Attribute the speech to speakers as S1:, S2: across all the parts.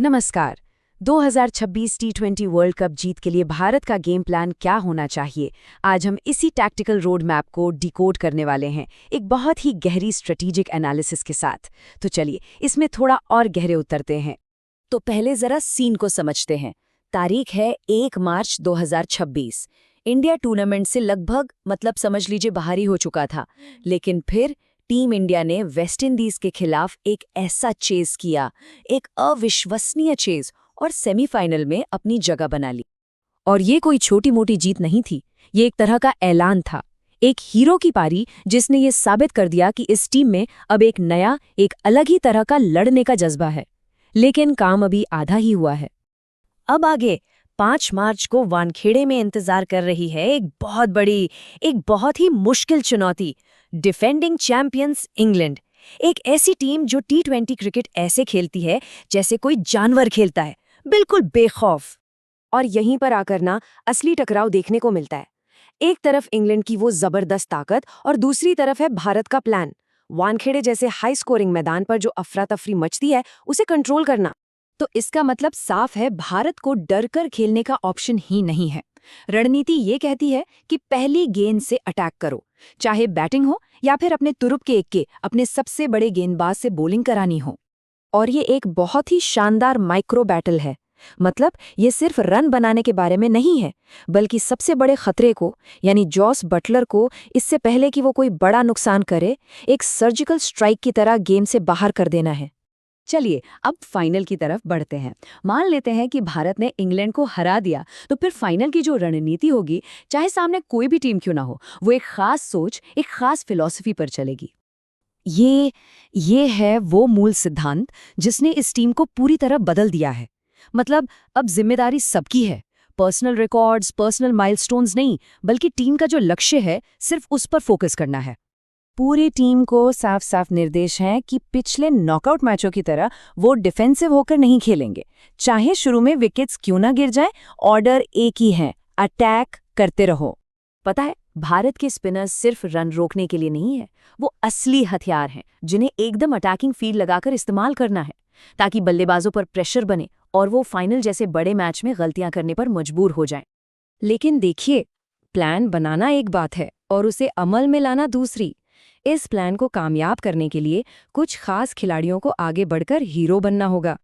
S1: नमस्कार। 2026 टी20 world cup जीत के लिए भारत का गेम प्लान क्या होना चाहिए, आज हम इसी टैक्टिकल रोड मैप को डिकोड करने वाले हैं, एक बहुत ही गहरी स्ट्रेटेजिक एनालिसिस के साथ। तो चलिए इसमें थोड़ा और गहरे उतरते हैं।
S2: तो पहले जरा सीन को समझते हैं। तारीख है 1 मार्च 2026। इंडिया टूर्नामेंट से लगभग समझ लीजिए बाहर ही हो चुका था, लेकिन फिर टीम इंडिया ने वेस्ट इंडीज के खिलाफ एक ऐसा चेज किया, एक अविश्वसनीय चेज, और सेमीफाइनल में अपनी जगह बना ली।
S1: और ये कोई छोटी मोटी जीत नहीं थी, ये एक तरह का ऐलान था, एक हीरो की पारी जिसने ये साबित कर दिया कि इस टीम में अब एक नया, एक अलग ही तरह का लड़ने का जज्बा है। लेकिन काम अभी आधा ही हुआ है।
S2: अब आगे 5 मार्च को वानखेड़े में इंतजार कर रही है एक बहुत ही मुश्किल चुनौती। डिफेंडिंग चैंपियंस इंग्लैंड, एक ऐसी टीम जो टी20 क्रिकेट ऐसे खेलती है जैसे कोई जानवर खेलता है, बिल्कुल बेखौफ।
S1: और यहीं पर आकर ना असली टकराव देखने को मिलता है। एक तरफ इंग्लैंड की वो जबरदस्त ताकत और दूसरी तरफ है भारत का प्लान, वानखेड़े जैसे हाई स्कोरिंग मैदान पर जो अफरा तफरी मचती है उसे कंट्रोल करना। तो इसका मतलब साफ है, भारत को डरकर खेलने का ऑप्शन ही नहीं है। रणनीति ये कहती है कि पहली गेंद से अटैक करो, चाहे बैटिंग हो या फिर अपने तुरुप के इक्के अपने सबसे बड़े गेंदबाज से बॉलिंग करानी हो। और ये एक बहुत ही शानदार माइक्रो बैटल है। मतलब ये सिर्फ रन बनाने के बारे में नहीं है, बल्कि सबसे बड़े खतरे को, यानी जॉस बटलर को, इससे पहले कि वो कोई बड़ा नुकसान करे, एक सर्जिकल स्ट्राइक की तरह गेम से बाहर कर देना है। चलिए अब फाइनल की तरफ बढ़ते हैं। मान लेते हैं कि भारत ने इंग्लैंड को हरा दिया, तो फिर फाइनल की जो रणनीति होगी, चाहे सामने कोई भी टीम क्यों ना हो, वो एक खास सोच, एक खास फिलॉसफी पर चलेगी। ये है वो मूल सिद्धांत जिसने इस टीम को पूरी तरह बदल दिया है। मतलब अब जिम्मेदारी सबकी है, पर्सनल रिकॉर्ड्स, पर्सनल माइलस्टोन्स नहीं, बल्कि टीम का जो लक्ष्य है सिर्फ उस पर फोकस करना है। पूरी टीम को साफ साफ निर्देश हैं कि पिछले नॉकआउट मैचों की तरह वो डिफेंसिव होकर नहीं खेलेंगे। चाहे शुरू में विकेट्स क्यों ना गिर जाएं, ऑर्डर एक ही है, अटैक करते रहो। पता है, भारत के स्पिनर्स सिर्फ रन रोकने के लिए नहीं है, वो असली हथियार हैं जिन्हें एकदम अटैकिंग फील्ड लगाकर इस्तेमाल करना है, ताकि बल्लेबाजों पर प्रेशर बने और वो फाइनल जैसे बड़े मैच में गलतियां करने पर मजबूर हो जाएं। लेकिन देखिए, प्लान बनाना एक बात है और उसे अमल में लाना दूसरी। इस प्लान को कामयाब करने के लिए कुछ खास खिलाड़ियों को आगे बढ़कर हीरो बनना होगा।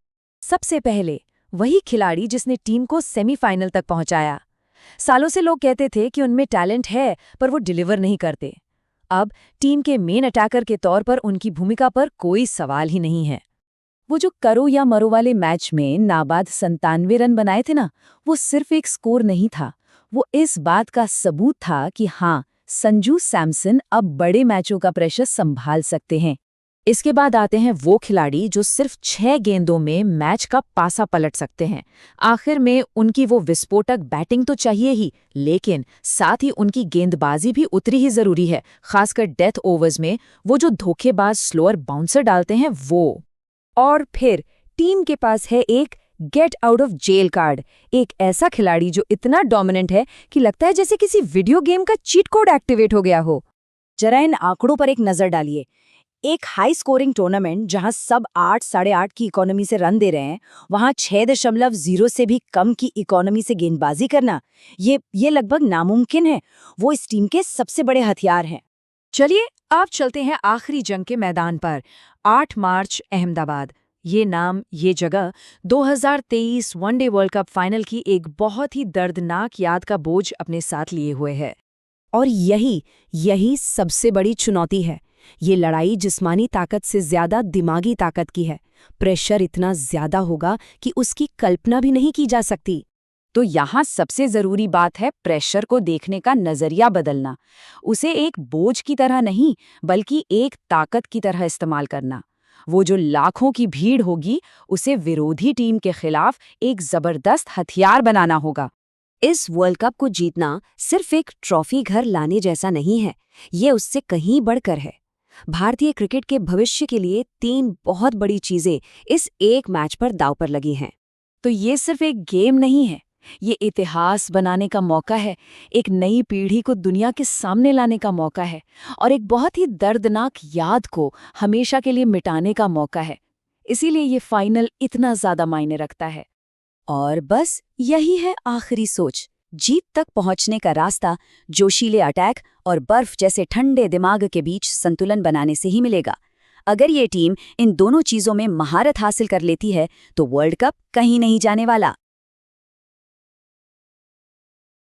S1: सबसे पहले वही खिलाड़ी जिसने टीम को सेमीफाइनल तक पहुंचाया। सालों से लोग कहते थे कि उनमें टैलेंट है, पर वो डिलीवर नहीं करते। अब टीम के मेन अटैकर के तौर पर उनकी भूमिका पर कोई सवाल ही नहीं है। वो जो करो या मरो वाले मैच में नाबाद 97 रन बनाए थे ना, वो सिर्फ एक स्कोर नहीं था, वो इस बात का सबूत था कि हाँ, संजू सैमसन अब बड़े मैचों का प्रेशर संभाल सकते हैं। इसके बाद आते हैं वो खिलाड़ी जो सिर्फ 6 गेंदों में मैच का पासा पलट सकते हैं। आखिर में उनकी वो विस्फोटक बैटिंग तो चाहिए ही, लेकिन साथ ही उनकी गेंदबाजी भी उतनी ही जरूरी है, खासकर डेथ ओवर्स में वो जो धोखेबाज स्लोअर बाउंसर डालते हैं वो। और फिर टीम के पास है एक get out of jail card, एक ऐसा खिलाड़ी जो इतना डोमिनेंट है कि लगता है जैसे किसी वीडियो गेम का चीट कोड एक्टिवेट हो गया हो।
S2: जरा इन आंकड़ों पर एक नजर डालिए। एक हाई स्कोरिंग टूर्नामेंट जहां सब 8, 8.5 की इकोनॉमी से रन दे रहे हैं, वहां 6.0 से भी कम की इकोनॉमी से गेंदबाजी करना, ये लगभग नामुमकिन है। वो इस टीम के सबसे बड़े हथियार हैं।
S1: चलिए आप चलते हैं आखिरी जंग के मैदान पर। 8 मार्च, अहमदाबाद। ये नाम, ये जगह 2023 वनडे वर्ल्ड कप फाइनल की एक बहुत ही दर्दनाक याद का बोझ अपने साथ लिए हुए है।
S2: और यही सबसे बड़ी चुनौती है। ये लड़ाई जिस्मानी ताकत से ज्यादा दिमागी ताकत की है। प्रेशर इतना ज्यादा होगा कि उसकी कल्पना भी नहीं की जा सकती।
S1: तो यहाँ सबसे जरूरी बात है प्रेशर को देखने का नजरिया बदलना। उसे एक बोझ की तरह नहीं, बल्कि एक ताकत की तरह इस्तेमाल करना। वो जो लाखों की भीड़ होगी, उसे विरोधी टीम के खिलाफ एक जबरदस्त हथियार बनाना होगा।
S2: इस वर्ल्ड कप को जीतना सिर्फ एक ट्रॉफी घर लाने जैसा नहीं है, ये उससे कहीं बढ़कर है। भारतीय क्रिकेट के भविष्य के लिए 3 बहुत बड़ी चीजें इस एक मैच पर दांव पर लगी हैं।
S1: तो ये सिर्फ एक गेम नहीं है, ये इतिहास बनाने का मौका है, एक नई पीढ़ी को दुनिया के सामने लाने का मौका है, और एक बहुत ही दर्दनाक याद को हमेशा के लिए मिटाने का मौका है।
S2: इसीलिए ये फाइनल इतना ज्यादा मायने रखता है। और बस यही है आखिरी सोच, जीत तक पहुंचने का रास्ता जोशीले अटैक और बर्फ जैसे ठंडे दिमाग के बीच संतुलन बनाने से ही मिलेगा। अगर ये टीम इन दोनों चीजों में महारत हासिल कर लेती है तो वर्ल्ड कप कहीं नहीं जाने वाला।